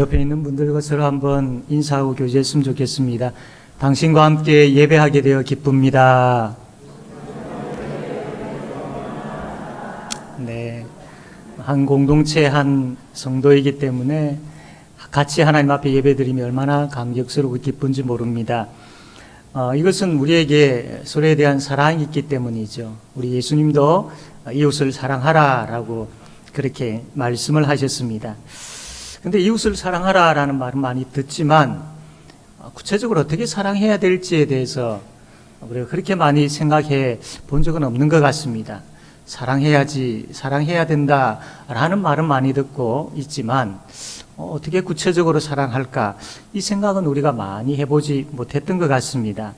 옆에 있는 분들과 서로 한번 인사하고 교제했으면 좋겠습니다. 당신과 함께 예배하게 되어 기쁩니다. 네, 한 공동체 한 성도이기 때문에 같이 하나님 앞에 예배드리면 얼마나 감격스럽고 기쁜지 모릅니다. 이것은 우리에게 서로에 대한 사랑이 있기 때문이죠. 우리 예수님도 이웃을 사랑하라라고 그렇게 말씀을 하셨습니다. 근데 이웃을 사랑하라라는 말은 많이 듣지만 구체적으로 어떻게 사랑해야 될지에 대해서 우리가 그렇게 많이 생각해 본 적은 없는 것 같습니다. 사랑해야지, 사랑해야 된다라는 말은 많이 듣고 있지만 어떻게 구체적으로 사랑할까? 이 생각은 우리가 많이 해보지 못했던 것 같습니다.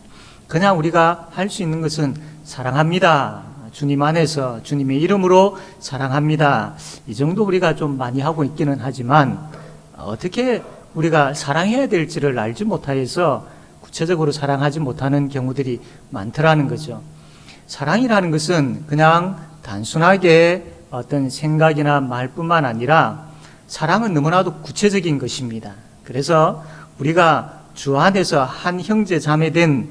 그냥 우리가 할 수 있는 것은 사랑합니다. 주님 안에서 주님의 이름으로 사랑합니다. 이 정도 우리가 좀 많이 하고 있기는 하지만 어떻게 우리가 사랑해야 될지를 알지 못하여서 구체적으로 사랑하지 못하는 경우들이 많더라는 거죠. 사랑이라는 것은 그냥 단순하게 어떤 생각이나 말뿐만 아니라 사랑은 너무나도 구체적인 것입니다. 그래서 우리가 주 안에서 한 형제 자매된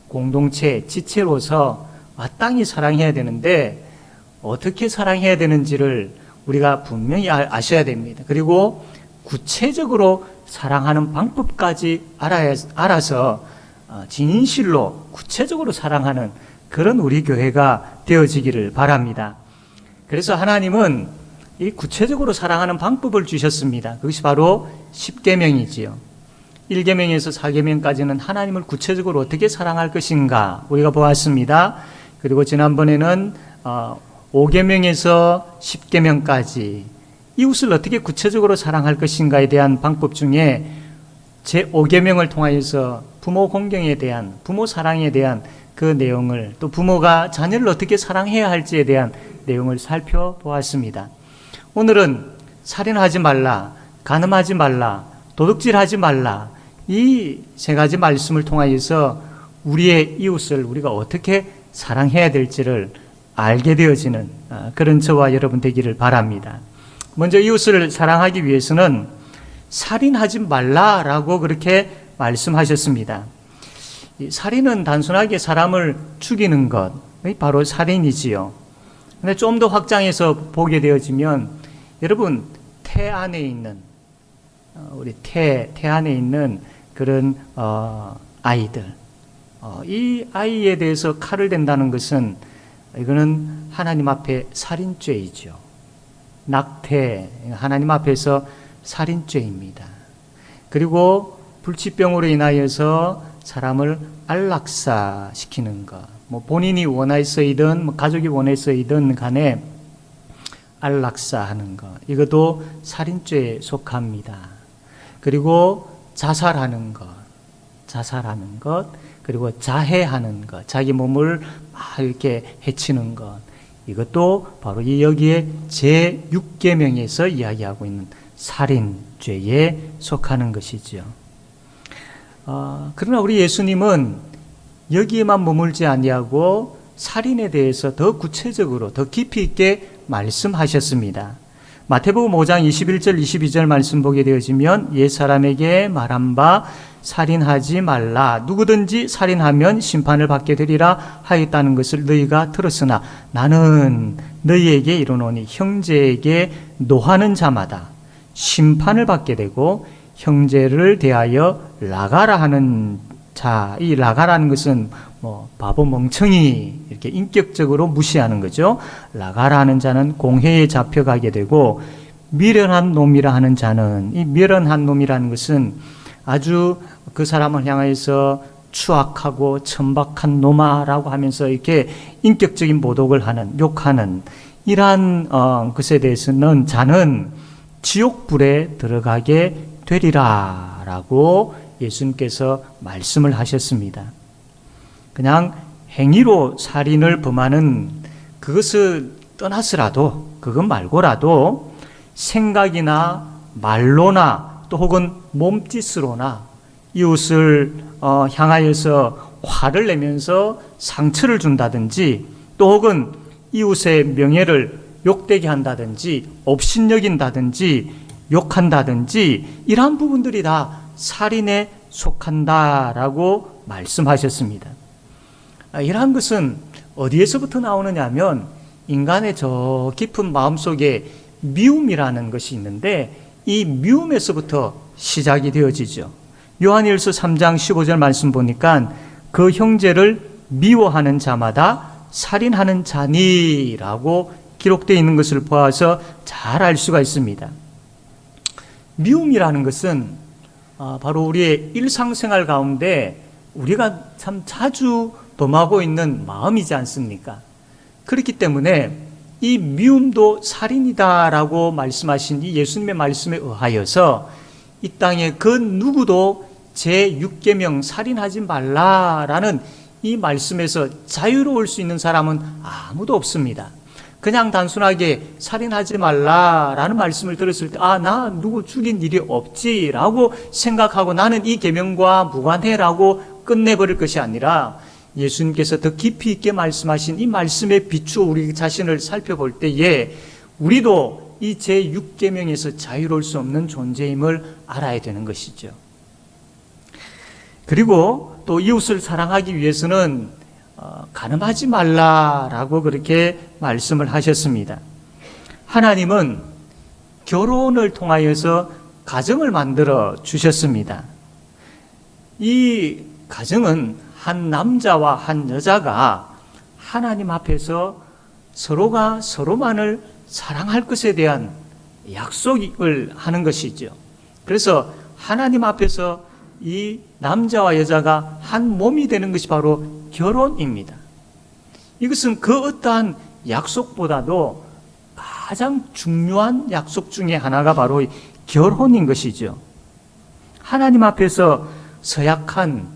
공동체, 지체로서 마땅히 사랑해야 되는데 어떻게 사랑해야 되는지를 우리가 분명히 아셔야 됩니다. 그리고 구체적으로 사랑하는 방법까지 알아서 진실로 구체적으로 사랑하는 그런 우리 교회가 되어지기를 바랍니다. 그래서 하나님은 이 구체적으로 사랑하는 방법을 주셨습니다. 그것이 바로 10계명이지요. 1계명에서 4계명까지는 하나님을 구체적으로 어떻게 사랑할 것인가 우리가 보았습니다. 그리고 지난번에는 5계명에서 10계명까지 이웃을 어떻게 구체적으로 사랑할 것인가에 대한 방법 중에 제5계명을 통하여서 부모 공경에 대한, 부모 사랑에 대한 그 내용을, 또 부모가 자녀를 어떻게 사랑해야 할지에 대한 내용을 살펴보았습니다. 오늘은 살인하지 말라, 간음하지 말라, 도둑질하지 말라, 이 세 가지 말씀을 통하여서 우리의 이웃을 우리가 어떻게 사랑해야 될지를 알게 되어지는 그런 저와 여러분 되기를 바랍니다. 먼저 이웃을 사랑하기 위해서는 살인하지 말라라고 그렇게 말씀하셨습니다. 살인은 단순하게 사람을 죽이는 것, 바로 살인이지요. 근데 좀 더 확장해서 보게 되어지면 여러분 태 안에 있는 우리 태 안에 있는 그런 아이들, 이 아이에 대해서 칼을 댄다는 것은 이거는 하나님 앞에 살인죄이죠. 낙태, 하나님 앞에서 살인죄입니다. 그리고 불치병으로 인하여서 사람을 안락사시키는 것, 본인이 원해서이든 가족이 원해서이든 간에 안락사하는 것, 이것도 살인죄에 속합니다. 그리고 자살하는 것, 그리고 자해하는 것, 자기 몸을 막 이렇게 해치는 것, 이것도 바로 여기에 제6계명에서 이야기하고 있는 살인죄에 속하는 것이죠. 그러나 우리 예수님은 여기에만 머물지 아니하고 살인에 대해서 더 구체적으로 더 깊이 있게 말씀하셨습니다. 마태복음 5장 21절 22절 말씀 보게 되어지면 옛사람에게 말한 바 살인하지 말라, 누구든지 살인하면 심판을 받게 되리라 하였다는 것을 너희가 들었으나 나는 너희에게 이르노니 형제에게 노하는 자마다 심판을 받게 되고 형제를 대하여 라가라 하는 자, 이 라가라는 것은 바보 멍청이 이렇게 인격적으로 무시하는 거죠. 라가라 하는 자는 공회에 잡혀가게 되고 미련한 놈이라 하는 자는, 이 미련한 놈이라는 것은 아주 그 사람을 향해서 추악하고 천박한 놈아라고 하면서 이렇게 인격적인 모독을 하는, 욕하는 이러한 것에 대해서는 자는 지옥불에 들어가게 되리라 라고 예수님께서 말씀을 하셨습니다. 그냥 행위로 살인을 범하는 그것을 떠나서라도, 그것 말고라도 생각이나 말로나 또 혹은 몸짓으로나 이웃을 향하여서 화를 내면서 상처를 준다든지 또 혹은 이웃의 명예를 욕되게 한다든지 업신여긴다든지 욕한다든지 이러한 부분들이 다 살인에 속한다라고 말씀하셨습니다. 이러한 것은 어디에서부터 나오느냐 하면 인간의 저 깊은 마음속에 미움이라는 것이 있는데 이 미움에서부터 시작이 되어지죠. 요한일서 3장 15절 말씀 보니까 그 형제를 미워하는 자마다 살인하는 자니라고 기록되어 있는 것을 보아서 잘 알 수가 있습니다. 미움이라는 것은 바로 우리의 일상생활 가운데 우리가 참 자주 범하고 있는 마음이지 않습니까? 그렇기 때문에 이 미움도 살인이다라고 말씀하신 이 예수님의 말씀에 의하여서 이 땅에 그 누구도 제6계명 살인하지 말라라는 이 말씀에서 자유로울 수 있는 사람은 아무도 없습니다. 그냥 단순하게 살인하지 말라라는 말씀을 들었을 때 나 누구 죽인 일이 없지라고 생각하고 나는 이 계명과 무관해라고 끝내버릴 것이 아니라 예수님께서 더 깊이 있게 말씀하신 이 말씀에 비추어 우리 자신을 살펴볼 때에 우리도 이 제6계명에서 자유로울 수 없는 존재임을 알아야 되는 것이죠. 그리고 또 이웃을 사랑하기 위해서는 간음하지 말라라고 그렇게 말씀을 하셨습니다. 하나님은 결혼을 통하여서 가정을 만들어 주셨습니다. 이 가정은 한 남자와 한 여자가 하나님 앞에서 서로가 서로만을 사랑할 것에 대한 약속을 하는 것이죠. 그래서 하나님 앞에서 이 남자와 여자가 한 몸이 되는 것이 바로 결혼입니다. 이것은 그 어떠한 약속보다도 가장 중요한 약속 중에 하나가 바로 결혼인 것이죠. 하나님 앞에서 서약한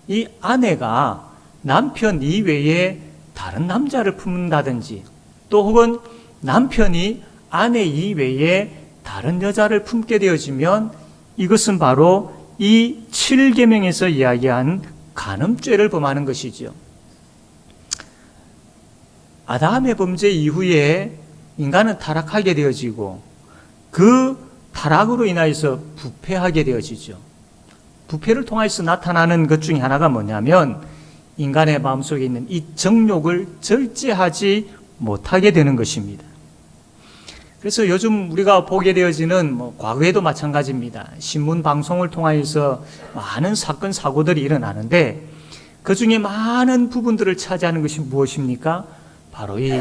이 아내가 남편 이외에 다른 남자를 품는다든지 또 혹은 남편이 아내 이외에 다른 여자를 품게 되어지면 이것은 바로 이 7계명에서 이야기한 간음죄를 범하는 것이죠. 아담의 범죄 이후에 인간은 타락하게 되어지고 그 타락으로 인하여서 부패하게 되어지죠. 부패를 통해서 나타나는 것 중에 하나가 뭐냐면 인간의 마음속에 있는 이 정욕을 절제하지 못하게 되는 것입니다. 그래서 요즘 우리가 보게 되어지는 과거에도 마찬가지입니다. 신문 방송을 통하여서 많은 사건 사고들이 일어나는데 그 중에 많은 부분들을 차지하는 것이 무엇입니까? 바로 이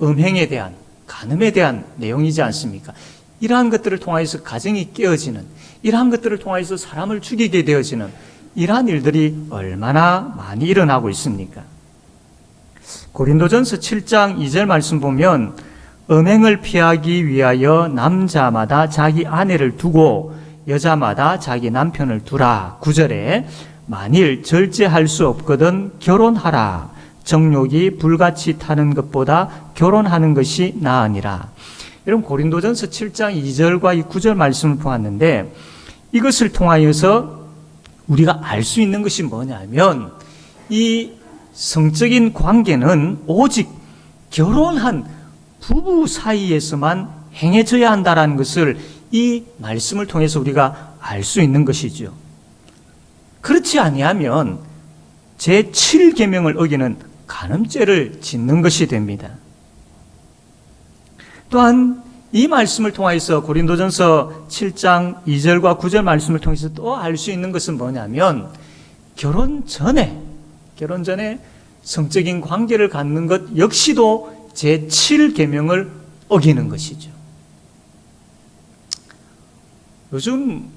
음행에 대한 간음에 대한 내용이지 않습니까? 이러한 것들을 통하여서 가정이 깨어지는, 이러한 것들을 통하여서 사람을 죽이게 되어지는 이러한 일들이 얼마나 많이 일어나고 있습니까? 고린도전서 7장 2절 말씀 보면 음행을 피하기 위하여 남자마다 자기 아내를 두고 여자마다 자기 남편을 두라. 9절에 만일 절제할 수 없거든 결혼하라. 정욕이 불같이 타는 것보다 결혼하는 것이 나으니라. 여러분 고린도전서 7장 2절과 이 9절 말씀을 보았는데 이것을 통하여서 우리가 알 수 있는 것이 뭐냐면 이 성적인 관계는 오직 결혼한 부부 사이에서만 행해져야 한다는 것을 이 말씀을 통해서 우리가 알 수 있는 것이죠. 그렇지 아니하면 제7계명을 어기는 간음죄를 짓는 것이 됩니다. 또한 이 말씀을 통해서 고린도전서 7장 2절과 9절 말씀을 통해서 또 알 수 있는 것은 뭐냐면 결혼 전에 성적인 관계를 갖는 것 역시도 제7계명을 어기는 것이죠. 요즘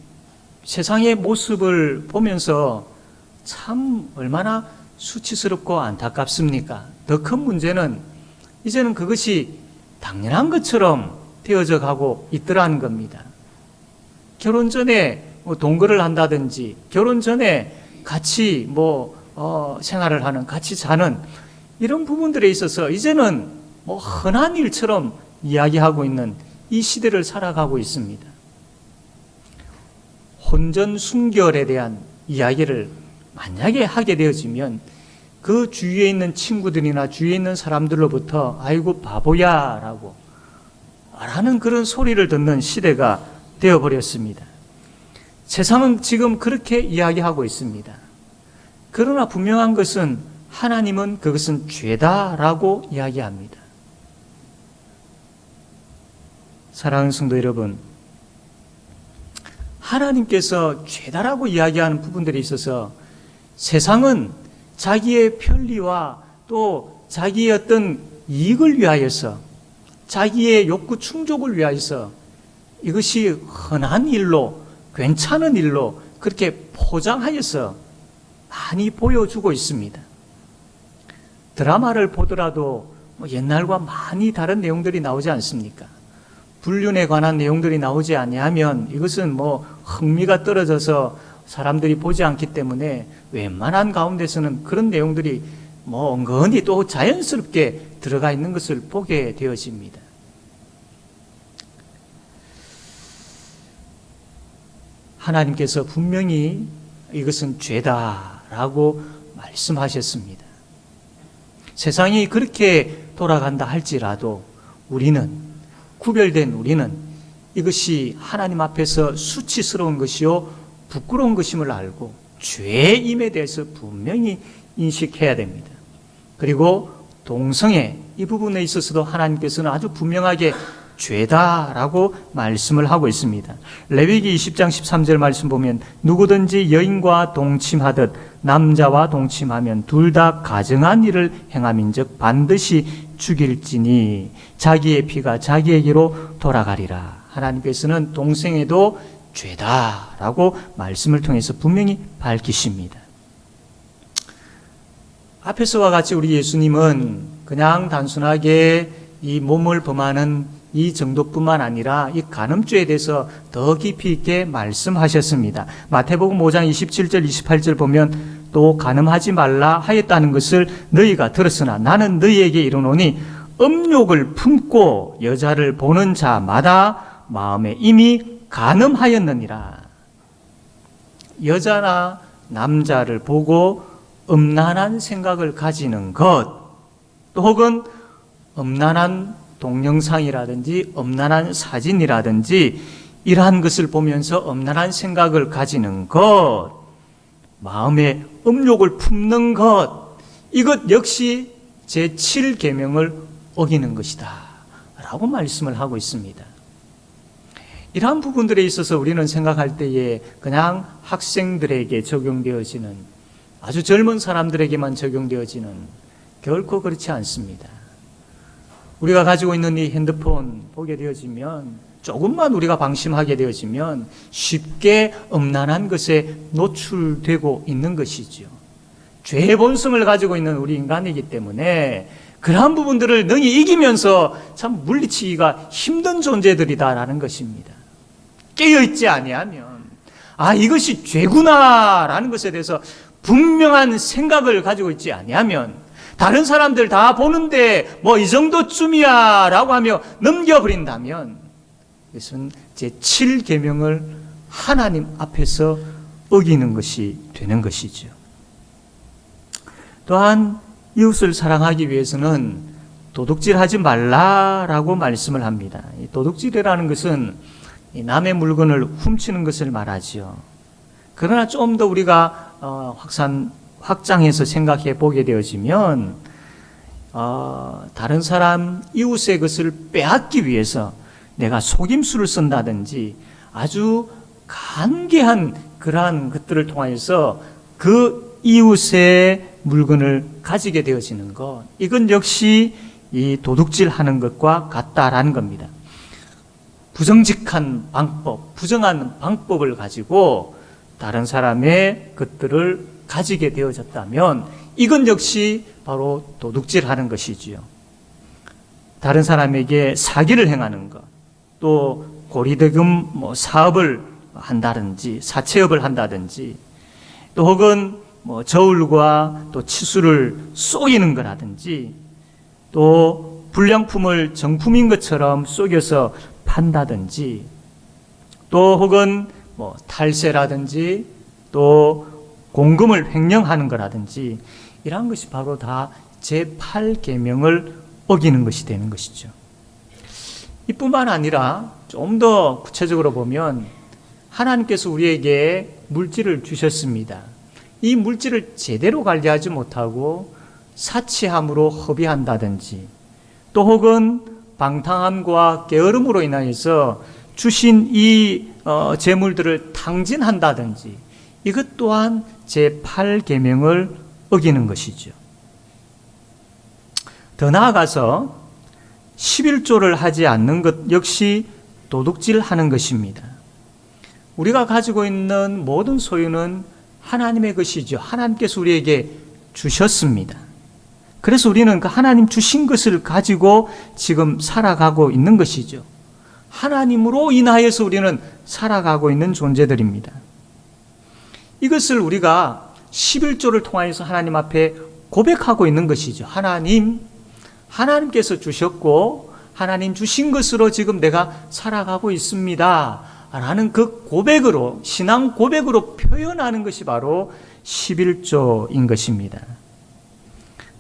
세상의 모습을 보면서 참 얼마나 수치스럽고 안타깝습니까? 더 큰 문제는 이제는 그것이 당연한 것처럼 되어져 가고 있더라는 겁니다. 결혼 전에 동거를 한다든지 결혼 전에 같이 생활을 하는, 같이 자는 이런 부분들에 있어서 이제는 흔한 일처럼 이야기하고 있는 이 시대를 살아가고 있습니다. 혼전 순결에 대한 이야기를 만약에 하게 되어지면 그 주위에 있는 친구들이나 주위에 있는 사람들로부터 아이고 바보야 라는 그런 소리를 듣는 시대가 되어버렸습니다. 세상은 지금 그렇게 이야기하고 있습니다. 그러나 분명한 것은 하나님은 그것은 죄다라고 이야기합니다. 사랑하는 성도 여러분, 하나님께서 죄다라고 이야기하는 부분들이 있어서 세상은 자기의 편리와 또 자기의 어떤 이익을 위하여서, 자기의 욕구 충족을 위하여서 이것이 흔한 일로, 괜찮은 일로 그렇게 포장하여서 많이 보여주고 있습니다. 드라마를 보더라도 옛날과 많이 다른 내용들이 나오지 않습니까? 불륜에 관한 내용들이 나오지 아니하면 이것은 흥미가 떨어져서 사람들이 보지 않기 때문에 웬만한 가운데서는 그런 내용들이 은근히 또 자연스럽게 들어가 있는 것을 보게 되어집니다. 하나님께서 분명히 이것은 죄다라고 말씀하셨습니다. 세상이 그렇게 돌아간다 할지라도 구별된 우리는 이것이 하나님 앞에서 수치스러운 것이요 부끄러운 것임을 알고 죄임에 대해서 분명히 인식해야 됩니다. 그리고 동성애 이 부분에 있어서도 하나님께서는 아주 분명하게 죄다라고 말씀을 하고 있습니다. 레위기 20장 13절 말씀 보면 누구든지 여인과 동침하듯 남자와 동침하면 둘 다 가증한 일을 행함인즉 반드시 죽일지니 자기의 피가 자기에게로 돌아가리라. 하나님께서는 동성애도 죄다라고 말씀을 통해서 분명히 밝히십니다. 앞에서와 같이 우리 예수님은 그냥 단순하게 이 몸을 범하는 이 정도뿐만 아니라 이 간음죄에 대해서 더 깊이 있게 말씀하셨습니다. 마태복음 5장 27절 28절 보면 또 간음하지 말라 하였다는 것을 너희가 들었으나 나는 너희에게 이르노니 음욕을 품고 여자를 보는 자마다 마음에 이미 간음하였느니라. 여자나 남자를 보고 음란한 생각을 가지는 것, 또 혹은 음란한 동영상이라든지 음란한 사진이라든지 이러한 것을 보면서 음란한 생각을 가지는 것, 마음에 음욕을 품는 것, 이것 역시 제7계명을 어기는 것이다 라고 말씀을 하고 있습니다. 이러한 부분들에 있어서 우리는 생각할 때에 그냥 학생들에게 적용되어지는, 아주 젊은 사람들에게만 적용되어지는, 결코 그렇지 않습니다. 우리가 가지고 있는 이 핸드폰 보게 되어지면, 조금만 우리가 방심하게 되어지면 쉽게 음란한 것에 노출되고 있는 것이죠. 죄의 본성을 가지고 있는 우리 인간이기 때문에 그러한 부분들을 능히 이기면서 참 물리치기가 힘든 존재들이다라는 것입니다. 깨어있지 아니하면 이것이 죄구나라는 것에 대해서 분명한 생각을 가지고 있지 아니하면, 다른 사람들 다 보는데 이 정도쯤이야 라고 하며 넘겨버린다면 이것은 제7계명을 하나님 앞에서 어기는 것이 되는 것이죠. 또한 이웃을 사랑하기 위해서는 도둑질하지 말라라고 말씀을 합니다. 이 도둑질이라는 것은 남의 물건을 훔치는 것을 말하죠. 그러나 좀 더 우리가 확장해서 생각해 보게 되어지면 다른 사람 이웃의 것을 빼앗기 위해서 내가 속임수를 쓴다든지 아주 간계한 그러한 것들을 통하여서 그 이웃의 물건을 가지게 되어지는 것, 이건 역시 이 도둑질하는 것과 같다라는 겁니다. 부정직한 방법, 부정한 방법을 가지고 다른 사람의 것들을 가지게 되어졌다면 이건 역시 바로 도둑질하는 것이지요. 다른 사람에게 사기를 행하는 것, 또 고리대금 사업을 한다든지 사채업을 한다든지, 또 혹은 저울과 또 치수를 속이는 거라든지, 또 불량품을 정품인 것처럼 속여서 판다든지, 또 혹은 탈세라든지 또 공금을 횡령하는 거라든지, 이러한 것이 바로 다 제8계명을 어기는 것이 되는 것이죠. 이뿐만 아니라 좀 더 구체적으로 보면 하나님께서 우리에게 물질을 주셨습니다. 이 물질을 제대로 관리하지 못하고 사치함으로 허비한다든지 또 혹은 방탕함과 게으름으로 인하여서 주신 이 재물들을 탕진한다든지 이것 또한 제8계명을 어기는 것이죠. 더 나아가서 11조를 하지 않는 것 역시 도둑질하는 것입니다. 우리가 가지고 있는 모든 소유는 하나님의 것이죠. 하나님께서 우리에게 주셨습니다. 그래서 우리는 그 하나님 주신 것을 가지고 지금 살아가고 있는 것이죠. 하나님으로 인하여서 우리는 살아가고 있는 존재들입니다. 이것을 우리가 11조를 통하여서 하나님 앞에 고백하고 있는 것이죠. 하나님께서 주셨고 하나님 주신 것으로 지금 내가 살아가고 있습니다 라는 그 고백으로, 신앙 고백으로 표현하는 것이 바로 11조인 것입니다.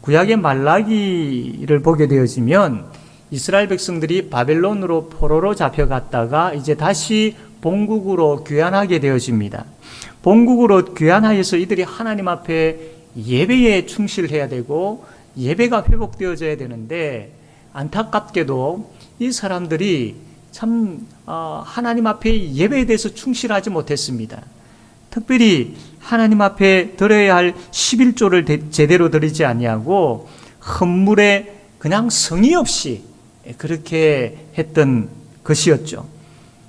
구약의 말라기를 보게 되어지면 이스라엘 백성들이 바벨론으로 포로로 잡혀갔다가 이제 다시 본국으로 귀환하게 되어집니다. 본국으로 귀환하여서 이들이 하나님 앞에 예배에 충실해야 되고 예배가 회복되어져야 되는데 안타깝게도 이 사람들이 참 하나님 앞에 예배에 대해서 충실하지 못했습니다. 특별히 하나님 앞에 드려야 할 11조를 제대로 드리지 아니하고 헌물에 그냥 성의 없이 그렇게 했던 것이었죠.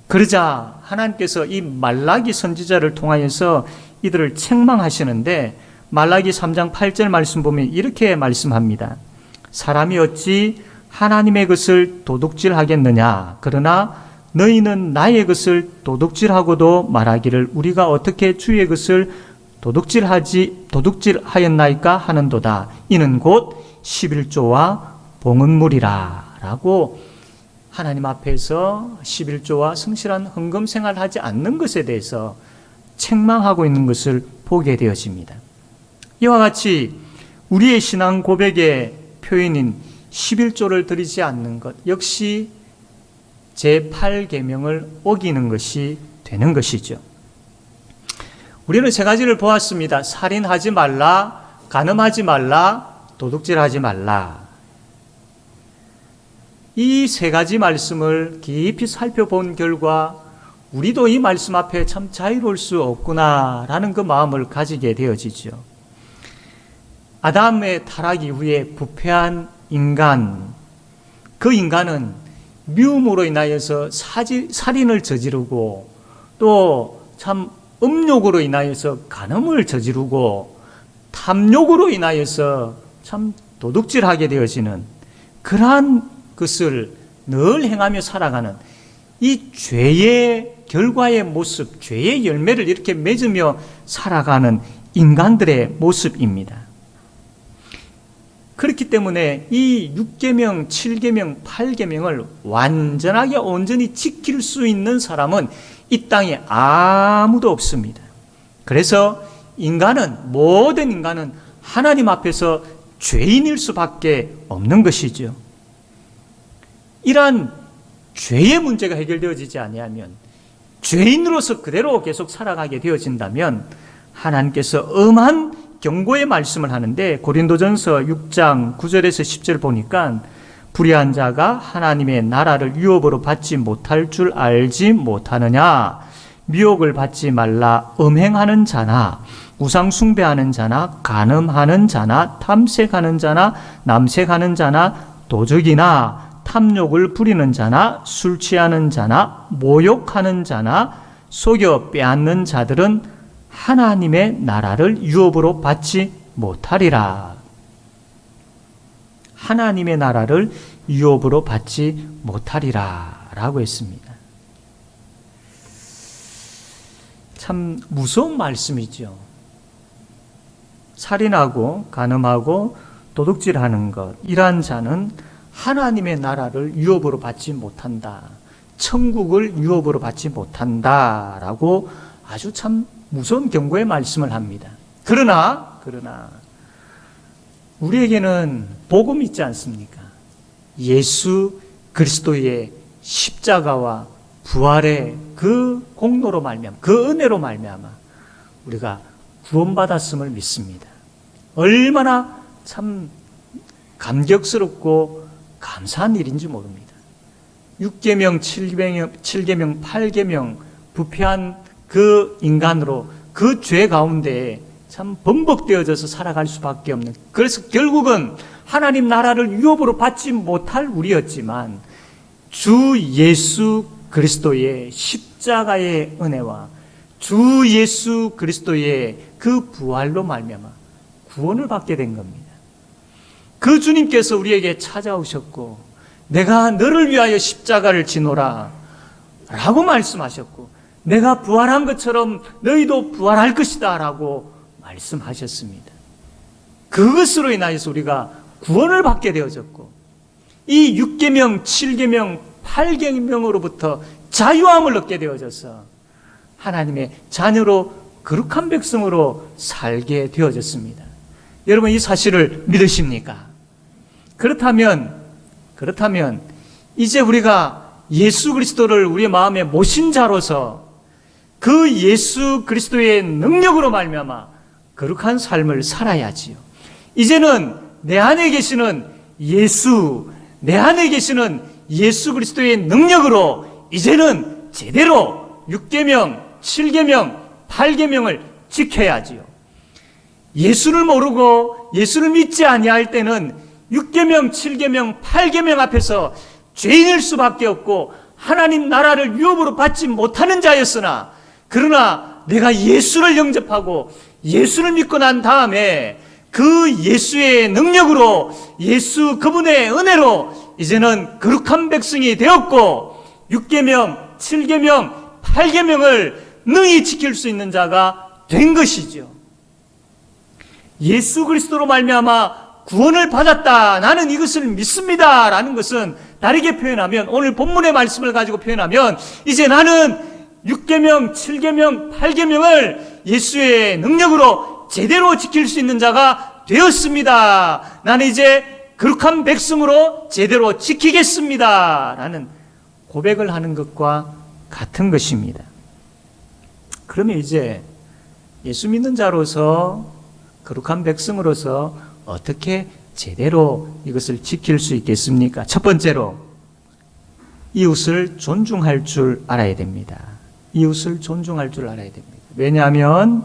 그러자 하나님께서 이 말라기 선지자를 통하여서 이들을 책망하시는데 말라기 3장 8절 말씀 보면 이렇게 말씀합니다. 사람이 어찌 하나님의 것을 도둑질하겠느냐? 그러나 너희는 나의 것을 도둑질하고도 말하기를 우리가 어떻게 주의 것을 도둑질하였나이까 하는도다. 이는 곧 11조와 봉헌물이라 라고 하나님 앞에서 11조와 성실한 헌금 생활을 하지 않는 것에 대해서 책망하고 있는 것을 보게 되어집니다. 이와 같이 우리의 신앙 고백의 표현인 11조를 드리지 않는 것 역시 제8계명을 어기는 것이 되는 것이죠. 우리는 세 가지를 보았습니다. 살인하지 말라, 간음하지 말라, 도둑질하지 말라. 이 세 가지 말씀을 깊이 살펴본 결과 우리도 이 말씀 앞에 참 자유로울 수 없구나라는 그 마음을 가지게 되어지죠. 아담의 타락 이후에 부패한 인간, 그 인간은 미움으로 인하여서 살인을 저지르고 또 참 음욕으로 인하여서 간음을 저지르고 탐욕으로 인하여서 참 도둑질하게 되어지는 그러한 것을 늘 행하며 살아가는 이 죄의 결과의 모습, 죄의 열매를 이렇게 맺으며 살아가는 인간들의 모습입니다. 그렇기 때문에 이 6계명, 7계명, 8계명을 완전하게 온전히 지킬 수 있는 사람은 이 땅에 아무도 없습니다. 그래서 모든 인간은 하나님 앞에서 죄인일 수밖에 없는 것이죠. 이러한 죄의 문제가 해결되어지지 아니하면 죄인으로서 그대로 계속 살아가게 되어진다면 하나님께서 엄한 경고의 말씀을 하는데 고린도전서 6장 9절에서 10절 보니까 불의한 자가 하나님의 나라를 유업으로 받지 못할 줄 알지 못하느냐. 미혹을 받지 말라. 음행하는 자나 우상 숭배하는 자나 간음하는 자나 탐색하는 자나 남색하는 자나 도적이나 탐욕을 부리는 자나 술 취하는 자나 모욕하는 자나 속여 빼앗는 자들은 하나님의 나라를 유업으로 받지 못하리라. 하나님의 나라를 유업으로 받지 못하리라 라고 했습니다. 참 무서운 말씀이죠. 살인하고 간음하고 도둑질하는 것, 이러한 자는 하나님의 나라를 유업으로 받지 못한다. 천국을 유업으로 받지 못한다 라고 아주 참 무서운 경고의 말씀을 합니다. 그러나 우리에게는 복음이 있지 않습니까? 예수 그리스도의 십자가와 부활의 그 공로로 말미암아, 그 은혜로 말미암아 우리가 구원받았음을 믿습니다. 얼마나 참 감격스럽고 감사한 일인지 모릅니다. 6계명, 7계명, 8계명 부패한 그 인간으로 그 죄 가운데 참 번복되어져서 살아갈 수밖에 없는, 그래서 결국은 하나님 나라를 유업으로 받지 못할 우리였지만 주 예수 그리스도의 십자가의 은혜와 주 예수 그리스도의 그 부활로 말미암아 구원을 받게 된 겁니다. 그 주님께서 우리에게 찾아오셨고 내가 너를 위하여 십자가를 지노라 라고 말씀하셨고, 내가 부활한 것처럼 너희도 부활할 것이다 라고 말씀하셨습니다. 그것으로 인하여서 우리가 구원을 받게 되어졌고, 이 6계명, 7계명, 8계명으로부터 자유함을 얻게 되어져서 하나님의 자녀로 거룩한 백성으로 살게 되어졌습니다. 여러분, 이 사실을 믿으십니까? 그렇다면 이제 우리가 예수 그리스도를 우리의 마음에 모신 자로서 그 예수 그리스도의 능력으로 말미암아 거룩한 삶을 살아야지요. 이제는 내 안에 계시는 내 안에 계시는 예수 그리스도의 능력으로 이제는 제대로 6계명, 7계명, 8계명을 지켜야지요. 예수를 모르고 예수를 믿지 아니할 때는 6계명, 7계명, 8계명 앞에서 죄인일 수밖에 없고 하나님 나라를 유업으로 받지 못하는 자였으나, 그러나 내가 예수를 영접하고 예수를 믿고 난 다음에 그 예수의 능력으로, 예수 그분의 은혜로 이제는 거룩한 백성이 되었고 6계명, 7계명, 8계명을 능히 지킬 수 있는 자가 된 것이죠. 예수 그리스도로 말미암아 구원을 받았다, 나는 이것을 믿습니다 라는 것은 다르게 표현하면, 오늘 본문의 말씀을 가지고 표현하면, 이제 나는 6계명, 7계명, 8계명을 예수의 능력으로 제대로 지킬 수 있는 자가 되었습니다. 나는 이제 거룩한 백성으로 제대로 지키겠습니다 라는 고백을 하는 것과 같은 것입니다. 그러면 이제 예수 믿는 자로서, 거룩한 백성으로서 어떻게 제대로 이것을 지킬 수 있겠습니까? 첫 번째로 이웃을 존중할 줄 알아야 됩니다. 이웃을 존중할 줄 알아야 됩니다. 왜냐하면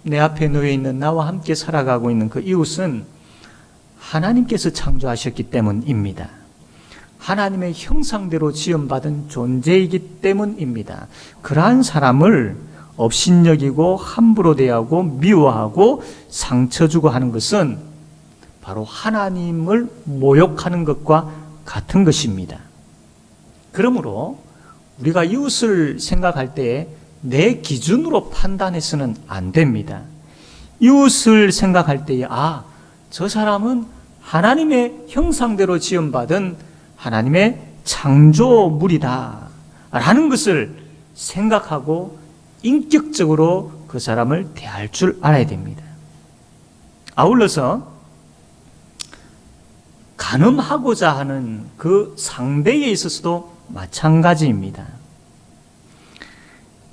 내 앞에 놓여 있는, 나와 함께 살아가고 있는 그 이웃은 하나님께서 창조하셨기 때문입니다. 하나님의 형상대로 지음받은 존재이기 때문입니다. 그러한 사람을 업신여기고 함부로 대하고 미워하고 상처 주고 하는 것은 바로 하나님을 모욕하는 것과 같은 것입니다. 그러므로 우리가 이웃을 생각할 때 내 기준으로 판단해서는 안 됩니다. 이웃을 생각할 때에 저 사람은 하나님의 형상대로 지음받은 하나님의 창조물이다 라는 것을 생각하고 인격적으로 그 사람을 대할 줄 알아야 됩니다. 아울러서 간음하고자 하는 그 상대에 있어서도 마찬가지입니다.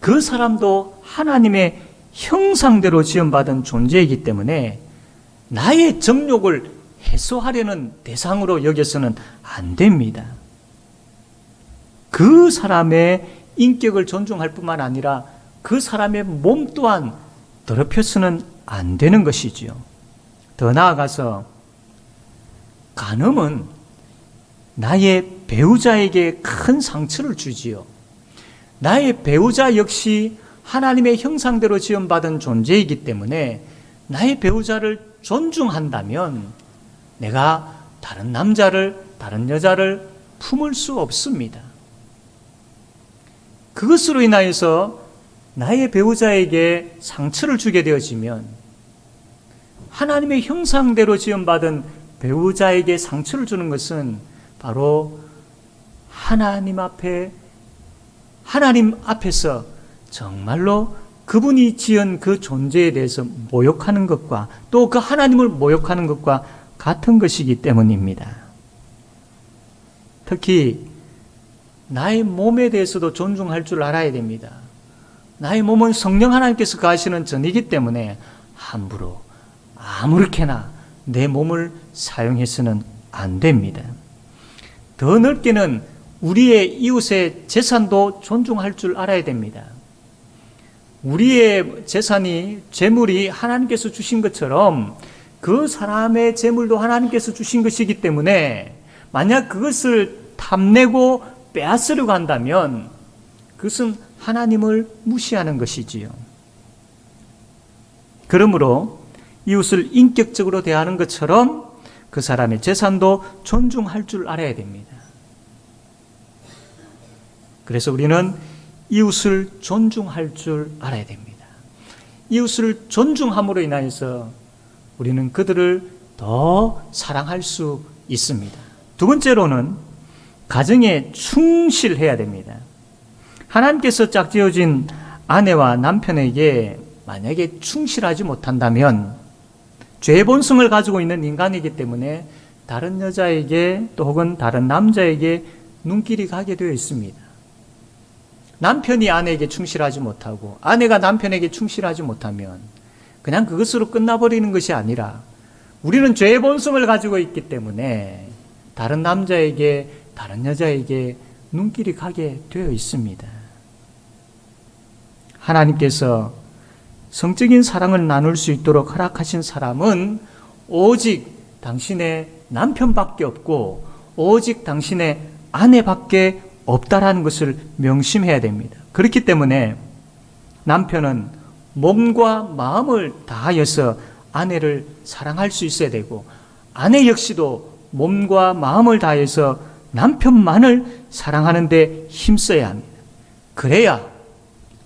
그 사람도 하나님의 형상대로 지음받은 존재이기 때문에 나의 정욕을 해소하려는 대상으로 여겨서는 안 됩니다. 그 사람의 인격을 존중할 뿐만 아니라 그 사람의 몸 또한 더럽혀서는 안 되는 것이지요. 더 나아가서 간음은 나의 배우자에게 큰 상처를 주지요. 나의 배우자 역시 하나님의 형상대로 지음받은 존재이기 때문에 나의 배우자를 존중한다면 내가 다른 남자를, 다른 여자를 품을 수 없습니다. 그것으로 인하여서 나의 배우자에게 상처를 주게 되어지면, 하나님의 형상대로 지음받은 배우자에게 상처를 주는 것은 바로 하나님 앞에서 정말로 그분이 지은 그 존재에 대해서 모욕하는 것과 또 그 하나님을 모욕하는 것과 같은 것이기 때문입니다. 특히 나의 몸에 대해서도 존중할 줄 알아야 됩니다. 나의 몸은 성령 하나님께서 거하시는 전이기 때문에 함부로 아무렇게나 내 몸을 사용해서는 안 됩니다. 더 넓게는 우리의 이웃의 재산도 존중할 줄 알아야 됩니다. 우리의 재산이, 재물이 하나님께서 주신 것처럼 그 사람의 재물도 하나님께서 주신 것이기 때문에 만약 그것을 탐내고 빼앗으려고 한다면 그것은 하나님을 무시하는 것이지요. 그러므로 이웃을 인격적으로 대하는 것처럼 그 사람의 재산도 존중할 줄 알아야 됩니다. 그래서 우리는 이웃을 존중할 줄 알아야 됩니다. 이웃을 존중함으로 인하여서 우리는 그들을 더 사랑할 수 있습니다. 두 번째로는 가정에 충실해야 됩니다. 하나님께서 짝지어진 아내와 남편에게 만약에 충실하지 못한다면 죄의 본성을 가지고 있는 인간이기 때문에 다른 여자에게 또 혹은 다른 남자에게 눈길이 가게 되어 있습니다. 남편이 아내에게 충실하지 못하고 아내가 남편에게 충실하지 못하면 그냥 그것으로 끝나버리는 것이 아니라 우리는 죄의 본성을 가지고 있기 때문에 다른 남자에게 다른 여자에게 눈길이 가게 되어 있습니다. 하나님께서 성적인 사랑을 나눌 수 있도록 허락하신 사람은 오직 당신의 남편밖에 없고 오직 당신의 아내밖에 없다라는 것을 명심해야 됩니다. 그렇기 때문에 남편은 몸과 마음을 다하여서 아내를 사랑할 수 있어야 되고 아내 역시도 몸과 마음을 다해서 남편만을 사랑하는 데 힘써야 합니다. 그래야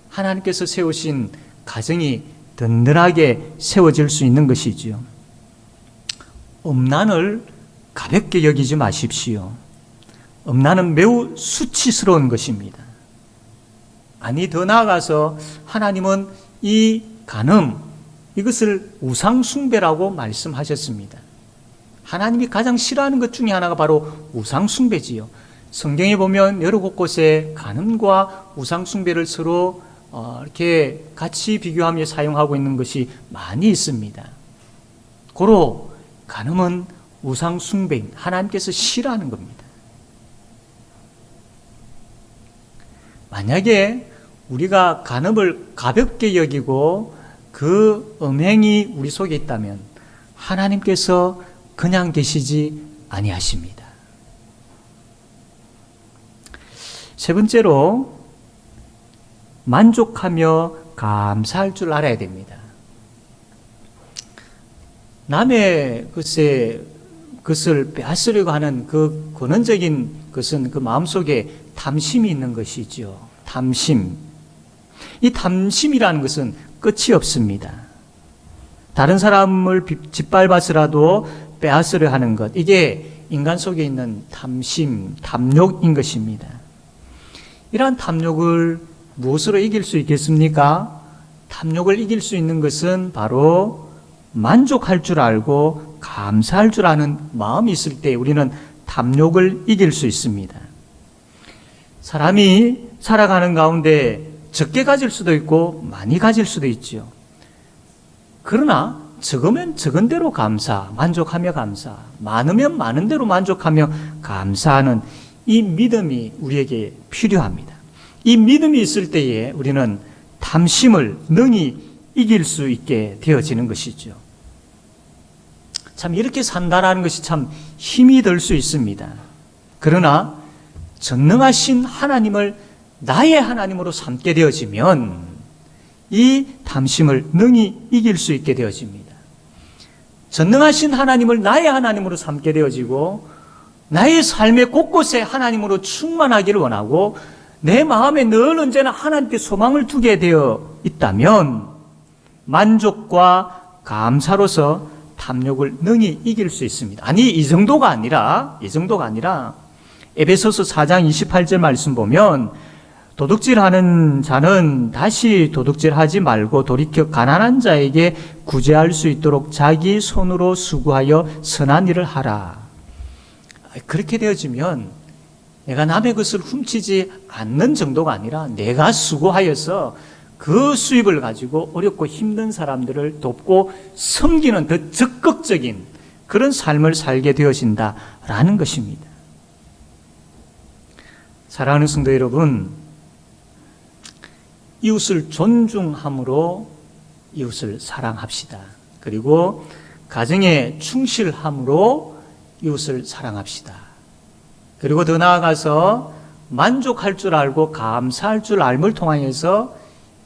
하나님께서 세우신 가정이 든든하게 세워질 수 있는 것이지요. 음란을 가볍게 여기지 마십시오. 음란은 매우 수치스러운 것입니다. 아니, 더 나아가서 하나님은 이 간음, 이것을 우상숭배라고 말씀하셨습니다. 하나님이 가장 싫어하는 것 중에 하나가 바로 우상숭배지요. 성경에 보면 여러 곳곳에 간음과 우상숭배를 서로 이렇게 같이 비교하며 사용하고 있는 것이 많이 있습니다. 고로 간음은 우상숭배, 하나님께서 싫어하는 겁니다. 만약에 우리가 간음을 가볍게 여기고 그 음행이 우리 속에 있다면 하나님께서 그냥 계시지 아니하십니다. 세 번째로 만족하며 감사할 줄 알아야 됩니다. 남의 것을 빼앗으려고 하는 그 근원적인 것은 그 마음속에 탐심이 있는 것이죠. 탐심. 이 탐심이라는 것은 끝이 없습니다. 다른 사람을 짓밟아서라도 빼앗으려 하는 것, 이게 인간 속에 있는 탐심, 탐욕인 것입니다. 이러한 탐욕을 무엇으로 이길 수 있겠습니까? 탐욕을 이길 수 있는 것은 바로 만족할 줄 알고 감사할 줄 아는 마음이 있을 때 우리는 탐욕을 이길 수 있습니다. 사람이 살아가는 가운데 적게 가질 수도 있고 많이 가질 수도 있죠. 그러나 적으면 적은 대로 감사, 만족하며 감사, 많으면 많은 대로 만족하며 감사하는 이 믿음이 우리에게 필요합니다. 이 믿음이 있을 때에 우리는 탐심을 능히 이길 수 있게 되어지는 것이죠. 참 이렇게 산다라는 것이 참 힘이 들 수 있습니다. 그러나 전능하신 하나님을 나의 하나님으로 삼게 되어지면 이 탐심을 능히 이길 수 있게 되어집니다. 전능하신 하나님을 나의 하나님으로 삼게 되어지고 나의 삶의 곳곳에 하나님으로 충만하기를 원하고 내 마음에 늘 언제나 하나님께 소망을 두게 되어 있다면 만족과 감사로서 탐욕을 능히 이길 수 있습니다. 아니, 이 정도가 아니라 에베소서 4장 28절 말씀 보면 도둑질하는 자는 다시 도둑질하지 말고 돌이켜 가난한 자에게 구제할 수 있도록 자기 손으로 수고하여 선한 일을 하라. 그렇게 되어지면 내가 남의 것을 훔치지 않는 정도가 아니라 내가 수고하여서 그 수입을 가지고 어렵고 힘든 사람들을 돕고 섬기는 더 적극적인 그런 삶을 살게 되어진다라는 것입니다. 사랑하는 성도 여러분, 이웃을 존중함으로 이웃을 사랑합시다. 그리고 가정에 충실함으로 이웃을 사랑합시다. 그리고 더 나아가서 만족할 줄 알고 감사할 줄 알을 통하여서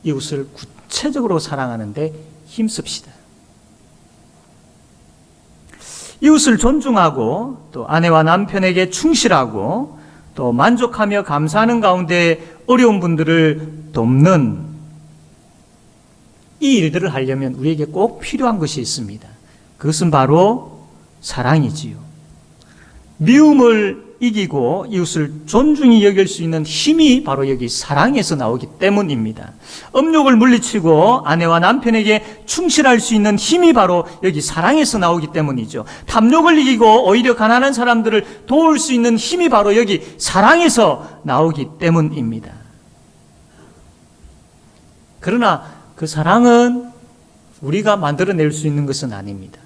이웃을 구체적으로 사랑하는 데 힘씁시다. 이웃을 존중하고 또 아내와 남편에게 충실하고 또 만족하며 감사하는 가운데 어려운 분들을 돕는 이 일들을 하려면 우리에게 꼭 필요한 것이 있습니다. 그것은 바로 사랑이지요. 미움을 이기고 이웃을 존중히 여길 수 있는 힘이 바로 여기 사랑에서 나오기 때문입니다. 음욕을 물리치고 아내와 남편에게 충실할 수 있는 힘이 바로 여기 사랑에서 나오기 때문이죠. 탐욕을 이기고 오히려 가난한 사람들을 도울 수 있는 힘이 바로 여기 사랑에서 나오기 때문입니다. 그러나 그 사랑은 우리가 만들어낼 수 있는 것은 아닙니다.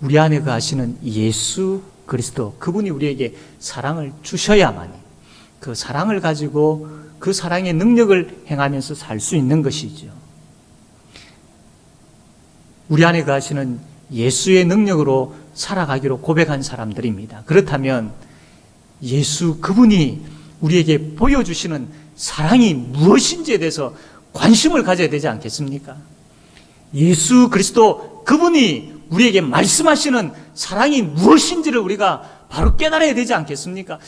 우리 안에 거하시는 예수 그리스도, 그분이 우리에게 사랑을 주셔야만이 그 사랑을 가지고 그 사랑의 능력을 행하면서 살 수 있는 것이죠. 우리 안에 거하시는 예수의 능력으로 살아가기로 고백한 사람들입니다. 그렇다면 예수 그분이 우리에게 보여주시는 사랑이 무엇인지에 대해서 관심을 가져야 되지 않겠습니까? 예수 그리스도 그분이 우리에게 말씀하시는 사랑이 무엇인지를 우리가 바로 깨달아야 되지 않겠습니까?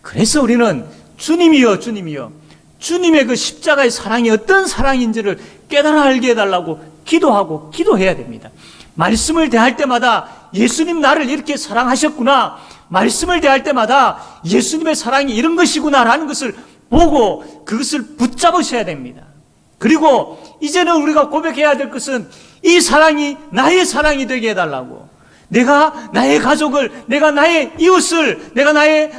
그래서 우리는 주님이여 주님이여 주님의 그 십자가의 사랑이 어떤 사랑인지를 깨달아 알게 해달라고 기도하고 기도해야 됩니다. 말씀을 대할 때마다 예수님 나를 이렇게 사랑하셨구나, 말씀을 대할 때마다 예수님의 사랑이 이런 것이구나 라는 것을 보고 그것을 붙잡으셔야 됩니다. 그리고 이제는 우리가 고백해야 될 것은 이 사랑이 나의 사랑이 되게 해달라고, 내가 나의 가족을, 내가 나의 이웃을, 내가 나의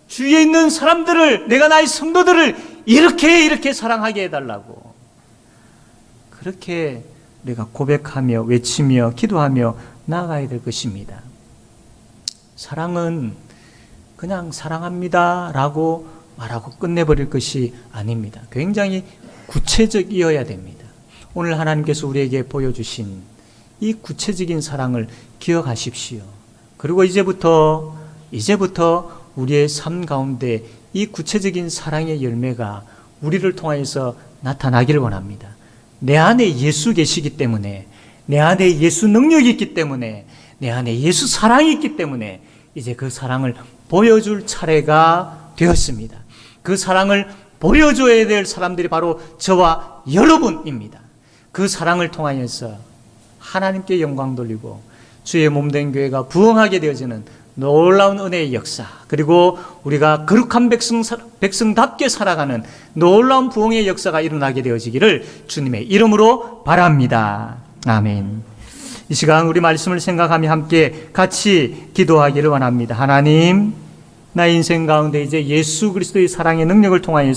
주위에 있는 사람들을, 내가 나의 성도들을 이렇게 사랑하게 해달라고, 그렇게 내가 고백하며 외치며 기도하며 나아가야 될 것입니다. 사랑은 그냥 사랑합니다 라고 말하고 끝내버릴 것이 아닙니다. 굉장히 구체적이어야 됩니다. 오늘 하나님께서 우리에게 보여주신 이 구체적인 사랑을 기억하십시오. 그리고 이제부터 우리의 삶 가운데 이 구체적인 사랑의 열매가 우리를 통하여서 나타나기를 원합니다. 내 안에 예수 계시기 때문에, 내 안에 예수 능력이 있기 때문에, 내 안에 예수 사랑이 있기 때문에 이제 그 사랑을 보여줄 차례가 되었습니다. 그 사랑을 보여줘야 될 사람들이 바로 저와 여러분입니다. 그 사랑을 통하여서 하나님께 영광 돌리고 주의 몸된 교회가 부흥하게 되어지는 놀라운 은혜의 역사, 그리고 우리가 거룩한 백성답게 살아가는 놀라운 부흥의 역사가 일어나게 되어지기를 주님의 이름으로 바랍니다. 아멘. 이 시간 우리 말씀을 생각하며 함께 같이 기도하기를 원합니다. 하나님, 나 인생 가운데 이제 예수 그리스도의 사랑의 능력을 통하여